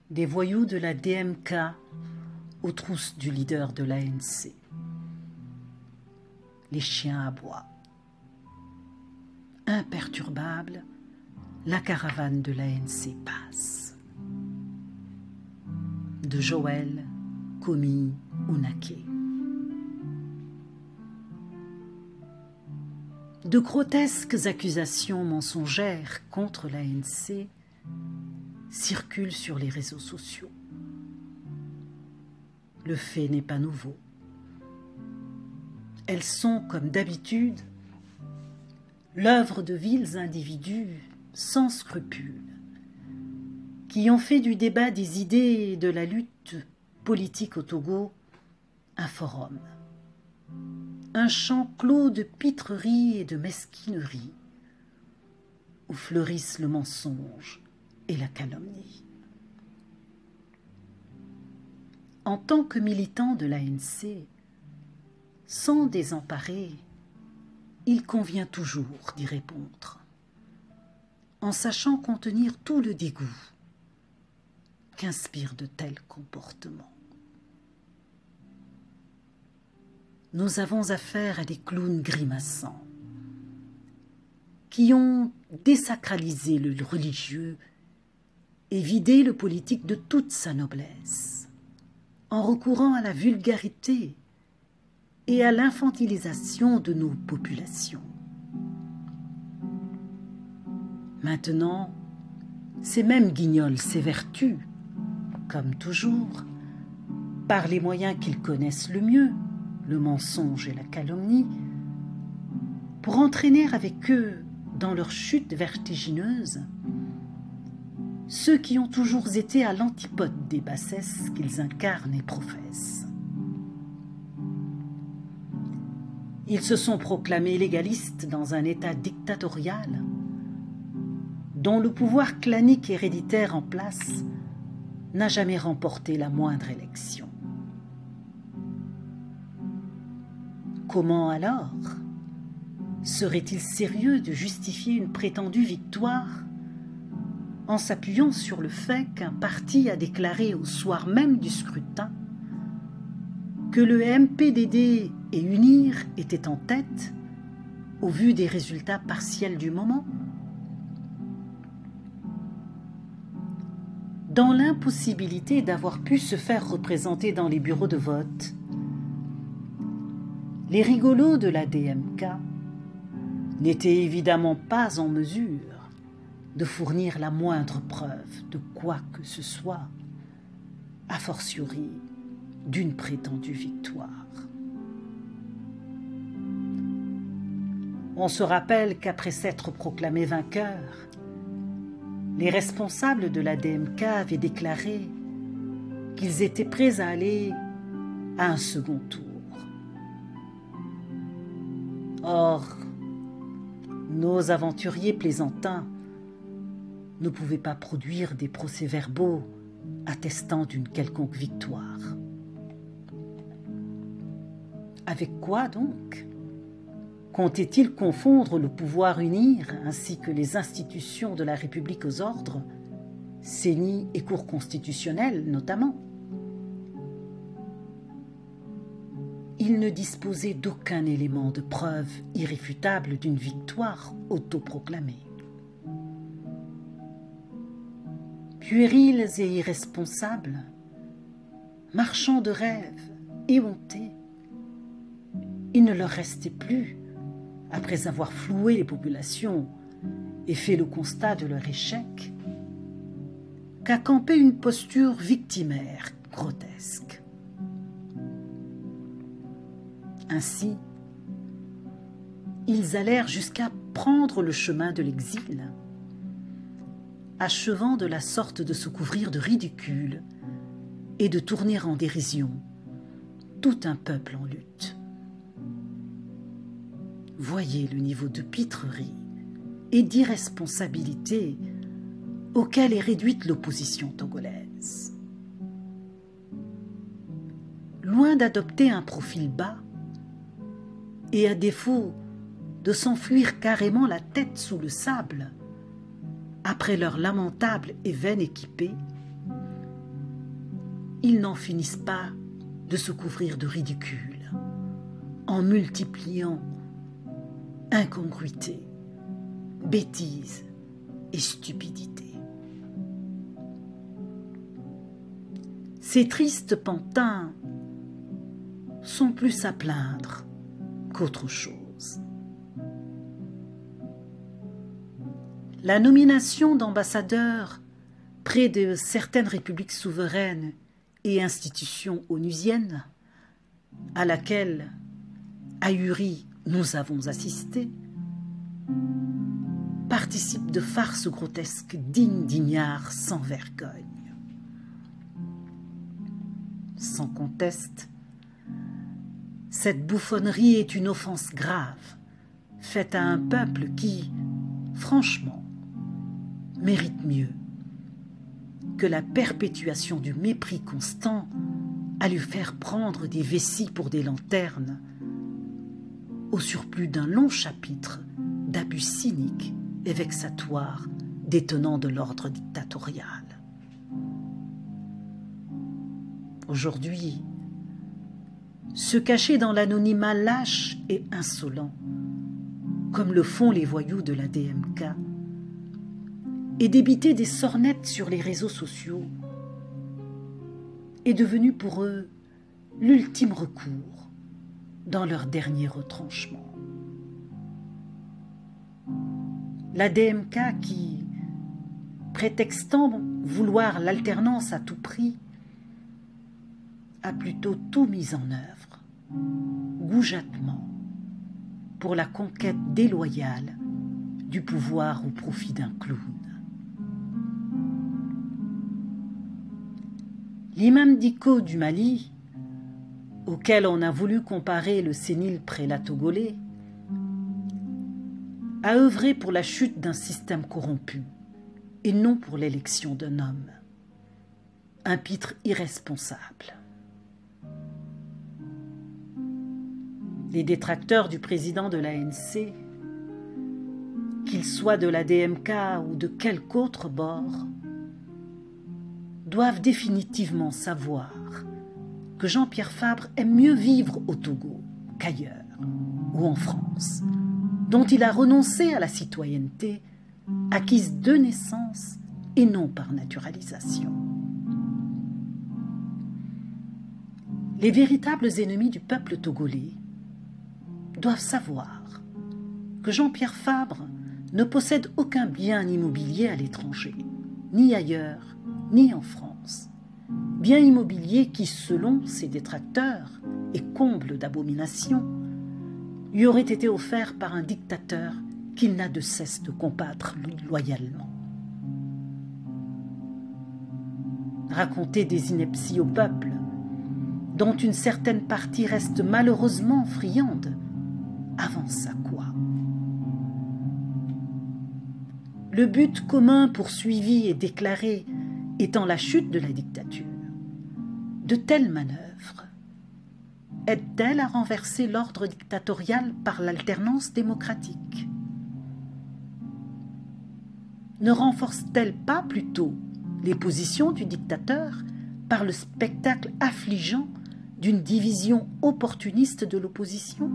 Des voyous de la DMK aux trousses du leader de l'ANC. Les chiens aboient. Imperturbable, la caravane de l'ANC passe. De Joël, Komi ou Naké. De grotesques accusations mensongères contre l'ANC circulent sur les réseaux sociaux. Le fait n'est pas nouveau. Elles sont, comme d'habitude, l'œuvre de vils individus sans scrupules, qui ont fait du débat des idées et de la lutte politique au Togo un forum, un champ clos de pitreries et de mesquineries, où fleurissent le mensonge et la calomnie. En tant que militant de l'ANC, sans désemparer, il convient toujours d'y répondre, en sachant contenir tout le dégoût qu'inspirent de tels comportements. Nous avons affaire à des clowns grimaçants qui ont désacralisé le religieux et vidé le politique de toute sa noblesse, en recourant à la vulgarité et à l'infantilisation de nos populations. Maintenant, ces mêmes guignols s'évertuent, comme toujours, par les moyens qu'ils connaissent le mieux, le mensonge et la calomnie, pour entraîner avec eux, dans leur chute vertigineuse, ceux qui ont toujours été à l'antipode des bassesses qu'ils incarnent et professent. Ils se sont proclamés légalistes dans un État dictatorial dont le pouvoir clanique héréditaire en place n'a jamais remporté la moindre élection. Comment alors serait-il sérieux de justifier une prétendue victoire en s'appuyant sur le fait qu'un parti a déclaré au soir même du scrutin que le MPDD et UNIR étaient en tête au vu des résultats partiels du moment? Dans l'impossibilité d'avoir pu se faire représenter dans les bureaux de vote, les rigolos de la DMK n'étaient évidemment pas en mesure de fournir la moindre preuve de quoi que ce soit, a fortiori d'une prétendue victoire. On se rappelle qu'après s'être proclamés vainqueurs, les responsables de la DMK avaient déclaré qu'ils étaient prêts à aller à un second tour. Or, nos aventuriers plaisantins ne pouvaient pas produire des procès-verbaux attestant d'une quelconque victoire. Avec quoi donc comptait-il confondre le pouvoir UNIR ainsi que les institutions de la République aux ordres, CENI et Cour constitutionnelle notamment? Il ne disposait d'aucun élément de preuve irréfutable d'une victoire autoproclamée. Puérils et irresponsables, marchands de rêves, éhontés, il ne leur restait plus, après avoir floué les populations et fait le constat de leur échec, qu'à camper une posture victimaire grotesque. Ainsi, ils allèrent jusqu'à prendre le chemin de l'exil, achevant de la sorte de se couvrir de ridicule et de tourner en dérision tout un peuple en lutte. Voyez le niveau de pitrerie et d'irresponsabilité auquel est réduite l'opposition togolaise. Loin d'adopter un profil bas, et à défaut de s'enfuir carrément la tête sous le sable, après leur lamentable et vaine équipée, ils n'en finissent pas de se couvrir de ridicule en multipliant incongruités, bêtises et stupidités. Ces tristes pantins sont plus à plaindre qu'autre chose. La nomination d'ambassadeurs près de certaines républiques souveraines et institutions onusiennes, à laquelle, ahuris, nous avons assisté, participe de farces grotesques dignes d'ignards sans vergogne. Sans conteste, cette bouffonnerie est une offense grave, faite à un peuple qui, franchement, mérite mieux que la perpétuation du mépris constant à lui faire prendre des vessies pour des lanternes, au surplus d'un long chapitre d'abus cyniques et vexatoires des tenants de l'ordre dictatorial. Aujourd'hui, se cacher dans l'anonymat lâche et insolent, comme le font les voyous de la DMK, et débiter des sornettes sur les réseaux sociaux, est devenu pour eux l'ultime recours dans leur dernier retranchement. La DMK qui, prétextant vouloir l'alternance à tout prix, a plutôt tout mis en œuvre, goujatement, pour la conquête déloyale du pouvoir au profit d'un clown. L'imam Dicko du Mali, auquel on a voulu comparer le sénile prélat togolais, a œuvré pour la chute d'un système corrompu et non pour l'élection d'un homme, un pitre irresponsable. Les détracteurs du président de l'ANC, qu'ils soient de la DMK ou de quelque autre bord, doivent définitivement savoir que Jean-Pierre Fabre aime mieux vivre au Togo qu'ailleurs ou en France, dont il a renoncé à la citoyenneté acquise de naissance et non par naturalisation. Les véritables ennemis du peuple togolais doivent savoir que Jean-Pierre Fabre ne possède aucun bien immobilier à l'étranger, ni ailleurs, ni en France. Bien immobilier qui, selon ses détracteurs et comble d'abomination, lui aurait été offert par un dictateur qu'il n'a de cesse de combattre loyalement. Raconter des inepties au peuple, dont une certaine partie reste malheureusement friande, avance à quoi? Le but commun poursuivi et déclaré étant la chute de la dictature, de telles manœuvres aident-elles à renverser l'ordre dictatorial par l'alternance démocratique? Ne renforcent-elles pas plutôt les positions du dictateur par le spectacle affligeant d'une division opportuniste de l'opposition?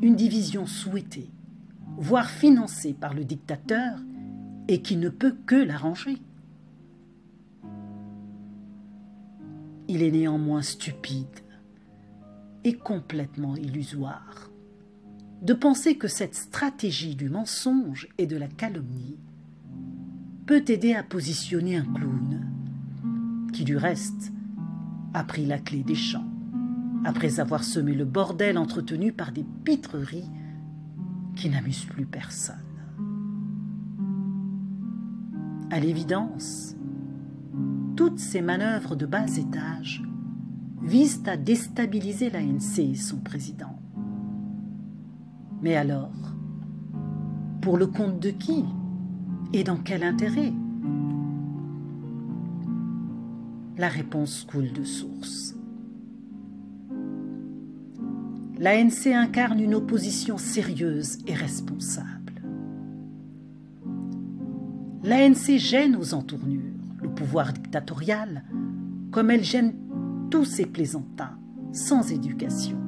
Une division souhaitée, voire financée par le dictateur, et qui ne peut que l'arranger. Il est néanmoins stupide et complètement illusoire de penser que cette stratégie du mensonge et de la calomnie peut aider à positionner un clown qui, du reste, a pris la clé des champs après avoir semé le bordel entretenu par des pitreries qui n'amusent plus personne. À l'évidence, toutes ces manœuvres de bas étage visent à déstabiliser l'ANC et son président. Mais alors, pour le compte de qui et dans quel intérêt? La réponse coule de source. L'ANC incarne une opposition sérieuse et responsable. L'ANC gêne aux entournures le pouvoir dictatorial, comme elle gêne tous ces plaisantins sans éducation,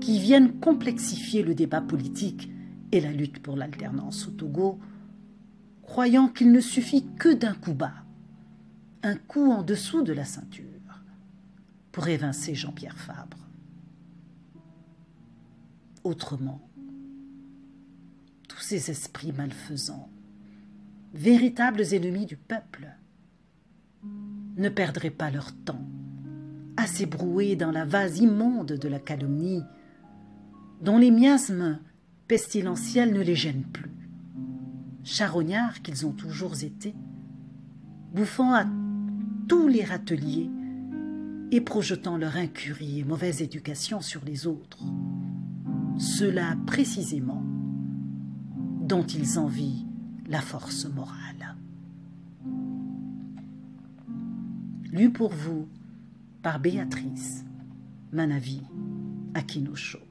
qui viennent complexifier le débat politique et la lutte pour l'alternance au Togo, croyant qu'il ne suffit que d'un coup bas, un coup en dessous de la ceinture, pour évincer Jean-Pierre Fabre. Autrement, tous ces esprits malfaisants, véritables ennemis du peuple, ne perdraient pas leur temps à s'ébrouer dans la vase immonde de la calomnie, dont les miasmes pestilentiels ne les gênent plus, charognards qu'ils ont toujours été, bouffant à tous les râteliers et projetant leur incurie et mauvaise éducation sur les autres, ceux-là précisément dont ils envient la force morale. Lu pour vous par Béatrice Manavi Akinosho.